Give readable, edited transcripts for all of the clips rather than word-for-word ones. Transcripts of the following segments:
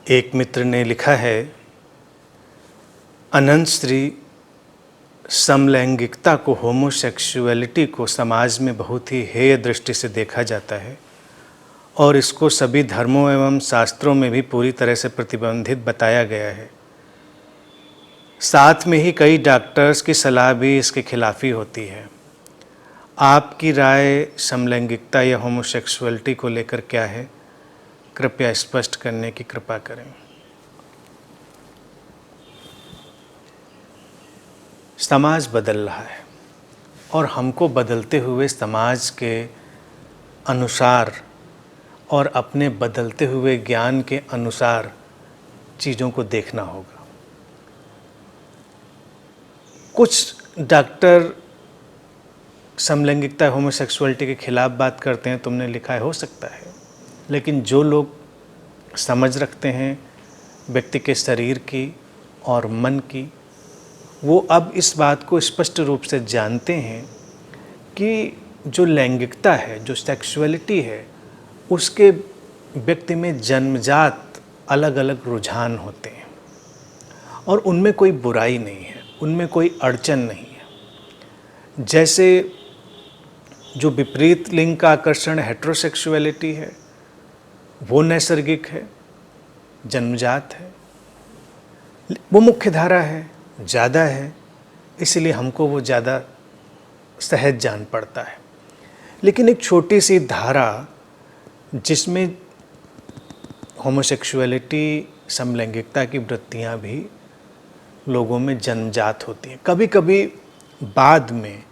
एक मित्र ने लिखा है, अनंत श्री समलैंगिकता को, होमोसेक्सुअलिटी को समाज में बहुत ही हेय दृष्टि से देखा जाता है और इसको सभी धर्मों एवं शास्त्रों में भी पूरी तरह से प्रतिबंधित बताया गया है। साथ में ही कई डॉक्टर्स की सलाह भी इसके खिलाफ ही होती है। आपकी राय समलैंगिकता या होमोसेक्सुअलिटी को लेकर क्या है? कृपया स्पष्ट करने की कृपा करें। समाज बदल रहा है और हमको बदलते हुए समाज के अनुसार और अपने बदलते हुए ज्ञान के अनुसार चीज़ों को देखना होगा। कुछ डॉक्टर समलैंगिकता होमोसेक्सुअलिटी के खिलाफ बात करते हैं, तुमने लिखा है, हो सकता है, लेकिन जो लोग समझ रखते हैं व्यक्ति के शरीर की और मन की, वो अब इस बात को स्पष्ट रूप से जानते हैं कि जो लैंगिकता है, जो सेक्सुअलिटी है, उसके व्यक्ति में जन्मजात अलग अलग रुझान होते हैं और उनमें कोई बुराई नहीं है, उनमें कोई अड़चन नहीं है। जैसे जो विपरीत लिंग का आकर्षण हेटेरोसेक्सुअलिटी है, वो नैसर्गिक है, जन्मजात है, वो मुख्य धारा है, ज़्यादा है, इसलिए हमको वो ज़्यादा सहज जान पड़ता है। लेकिन एक छोटी सी धारा जिसमें होमोसेक्सुअलिटी, समलैंगिकता की वृत्तियाँ भी लोगों में जन्मजात होती हैं, कभी कभी बाद में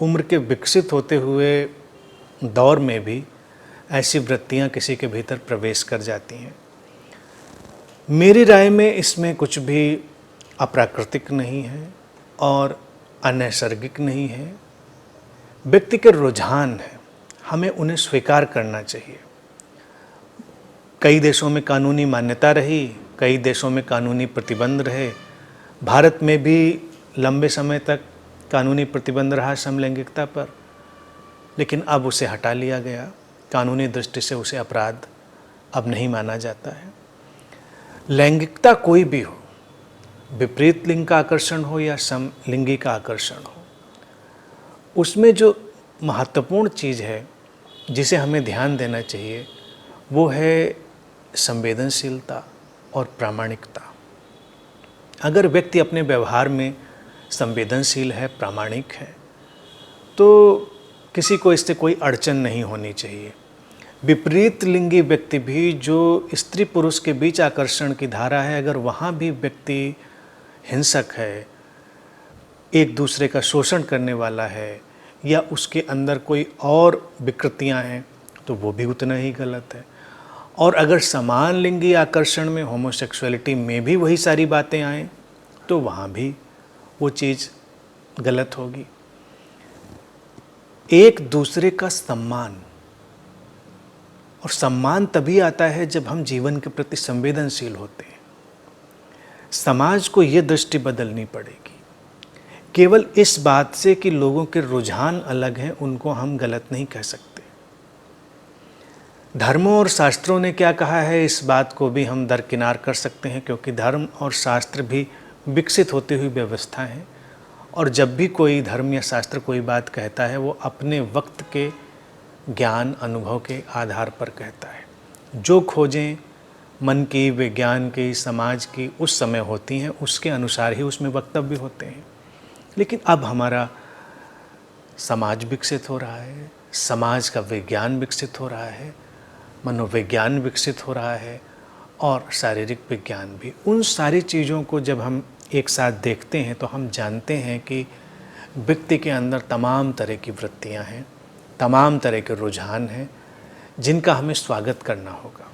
उम्र के विकसित होते हुए दौर में भी ऐसी वृत्तियाँ किसी के भीतर प्रवेश कर जाती हैं। मेरी राय में इसमें कुछ भी अप्राकृतिक नहीं है और अनैसर्गिक नहीं है। व्यक्ति के रुझान हैं, हमें उन्हें स्वीकार करना चाहिए। कई देशों में कानूनी मान्यता रही, कई देशों में कानूनी प्रतिबंध रहे। भारत में भी लंबे समय तक कानूनी प्रतिबंध रहा समलैंगिकता पर, लेकिन अब उसे हटा लिया गया। कानूनी दृष्टि से उसे अपराध अब नहीं माना जाता है। लैंगिकता कोई भी हो, विपरीत लिंग का आकर्षण हो या समलिंगी का आकर्षण हो, उसमें जो महत्वपूर्ण चीज़ है जिसे हमें ध्यान देना चाहिए वो है संवेदनशीलता और प्रामाणिकता। अगर व्यक्ति अपने व्यवहार में संवेदनशील है, प्रामाणिक है, तो किसी को इससे कोई अड़चन नहीं होनी चाहिए। विपरीत लिंगी व्यक्ति भी, जो स्त्री पुरुष के बीच आकर्षण की धारा है, अगर वहाँ भी व्यक्ति हिंसक है, एक दूसरे का शोषण करने वाला है या उसके अंदर कोई और विकृतियाँ हैं, तो वो भी उतना ही गलत है। और अगर समान लिंगी आकर्षण में, होमोसेक्सुअलिटी में भी वही सारी बातें आएँ, तो वहाँ भी वो चीज़ गलत होगी। एक दूसरे का सम्मान, और सम्मान तभी आता है जब हम जीवन के प्रति संवेदनशील होते हैं। समाज को ये दृष्टि बदलनी पड़ेगी। केवल इस बात से कि लोगों के रुझान अलग हैं, उनको हम गलत नहीं कह सकते। धर्मों और शास्त्रों ने क्या कहा है, इस बात को भी हम दरकिनार कर सकते हैं, क्योंकि धर्म और शास्त्र भी विकसित होती हुई व्यवस्था है और जब भी कोई धर्म या शास्त्र कोई बात कहता है, वो अपने वक्त के ज्ञान अनुभव के आधार पर कहता है। जो खोजें मन की, विज्ञान की, समाज की उस समय होती हैं, उसके अनुसार ही उसमें वक्तव्य होते हैं। लेकिन अब हमारा समाज विकसित हो रहा है, समाज का विज्ञान विकसित हो रहा है, मनोविज्ञान विकसित हो रहा है और शारीरिक विज्ञान भी। उन सारी चीज़ों को जब हम एक साथ देखते हैं तो हम जानते हैं कि व्यक्ति के अंदर तमाम तरह की वृत्तियां हैं, तमाम तरह के रुझान हैं, जिनका हमें स्वागत करना होगा।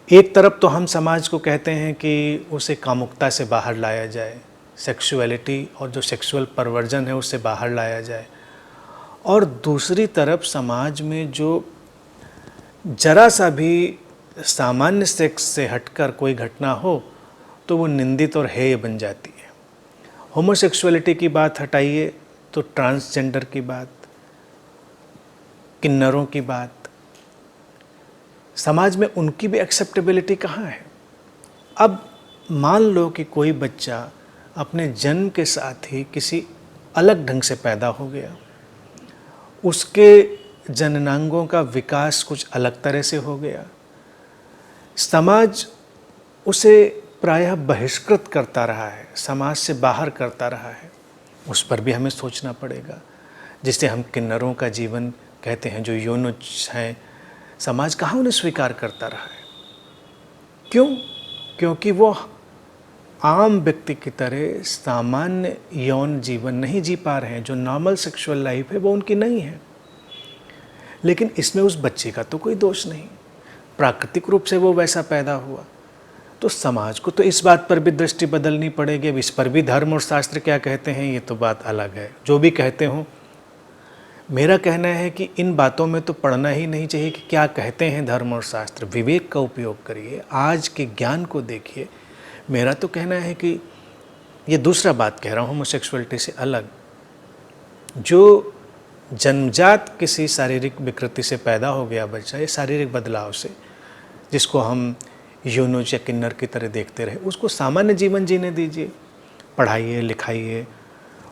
एक तरफ तो हम समाज को कहते हैं कि उसे कामुकता से बाहर लाया जाए, सेक्सुअलिटी और जो सेक्सुअल परवर्जन है उससे बाहर लाया जाए, और दूसरी तरफ समाज में जो जरा सा भी सामान्य सेक्स से हटकर कोई घटना हो तो वो निंदित और हेय बन जाती है। होमोसेक्सुअलिटी की बात हटाइए तो ट्रांसजेंडर की बात, किन्नरों की बात, समाज में उनकी भी एक्सेप्टेबिलिटी कहाँ है। अब मान लो कि कोई बच्चा अपने जन्म के साथ ही किसी अलग ढंग से पैदा हो गया, उसके जननांगों का विकास कुछ अलग तरह से हो गया, समाज उसे प्रायः बहिष्कृत करता रहा है, समाज से बाहर करता रहा है, उस पर भी हमें सोचना पड़ेगा। जिसे हम किन्नरों का जीवन कहते हैं, जो योनुज हैं, समाज कहाँ उन्हें स्वीकार करता रहा है। क्यों? क्योंकि वो आम व्यक्ति की तरह सामान्य यौन जीवन नहीं जी पा रहे हैं। जो नॉर्मल सेक्सुअल लाइफ है वो उनकी नहीं है। लेकिन इसमें उस बच्चे का तो कोई दोष नहीं, प्राकृतिक रूप से वो वैसा पैदा हुआ। तो समाज को तो इस बात पर भी दृष्टि बदलनी पड़ेगी। अब इस पर भी धर्म और शास्त्र क्या कहते हैं ये तो बात अलग है। जो भी कहते हों, मेरा कहना है कि इन बातों में तो पढ़ना ही नहीं चाहिए कि क्या कहते हैं धर्म और शास्त्र। विवेक का उपयोग करिए, आज के ज्ञान को देखिए। मेरा तो कहना है कि ये दूसरा बात कह रहा हूँ, होमोसेक्सुअलिटी से अलग, जो जन्मजात किसी शारीरिक विकृति से पैदा हो गया बच्चा, ये शारीरिक बदलाव से, जिसको हम योनुज या किन्नर की तरह देखते रहे, उसको सामान्य जीवन जीने दीजिए। पढ़ाइए, लिखाइए,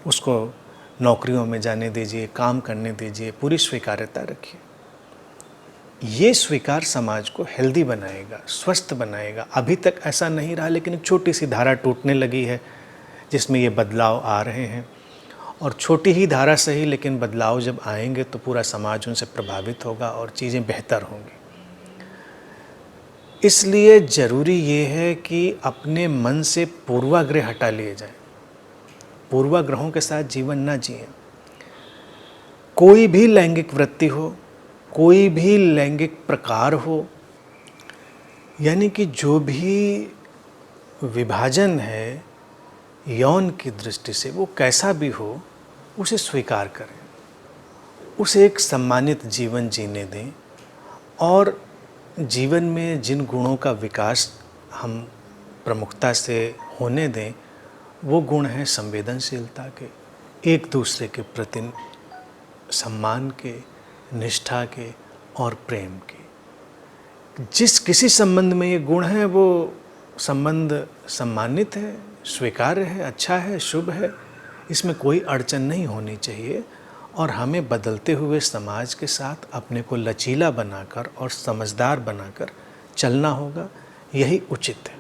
उसको नौकरियों में जाने दीजिए, काम करने दीजिए, पूरी स्वीकार्यता रखिए। ये स्वीकार समाज को हेल्दी बनाएगा, स्वस्थ बनाएगा। अभी तक ऐसा नहीं रहा, लेकिन एक छोटी सी धारा टूटने लगी है जिसमें ये बदलाव आ रहे हैं। और छोटी ही धारा सही, लेकिन बदलाव जब आएंगे तो पूरा समाज उनसे प्रभावित होगा और चीज़ें बेहतर होंगी। इसलिए ज़रूरी ये है कि अपने मन से पूर्वाग्रह हटा लिए जाएं। पूर्वाग्रहों के साथ जीवन ना जिएं। कोई भी लैंगिक वृत्ति हो, कोई भी लैंगिक प्रकार हो, यानी कि जो भी विभाजन है यौन की दृष्टि से, वो कैसा भी हो, उसे स्वीकार करें, उसे एक सम्मानित जीवन जीने दें। और जीवन में जिन गुणों का विकास हम प्रमुखता से होने दें, वो गुण हैं संवेदनशीलता के, एक दूसरे के प्रति सम्मान के, निष्ठा के और प्रेम के। जिस किसी संबंध में ये गुण हैं, वो संबंध सम्मानित है, स्वीकार्य है, अच्छा है, शुभ है। इसमें कोई अड़चन नहीं होनी चाहिए। और हमें बदलते हुए समाज के साथ अपने को लचीला बनाकर और समझदार बनाकर चलना होगा। यही उचित है।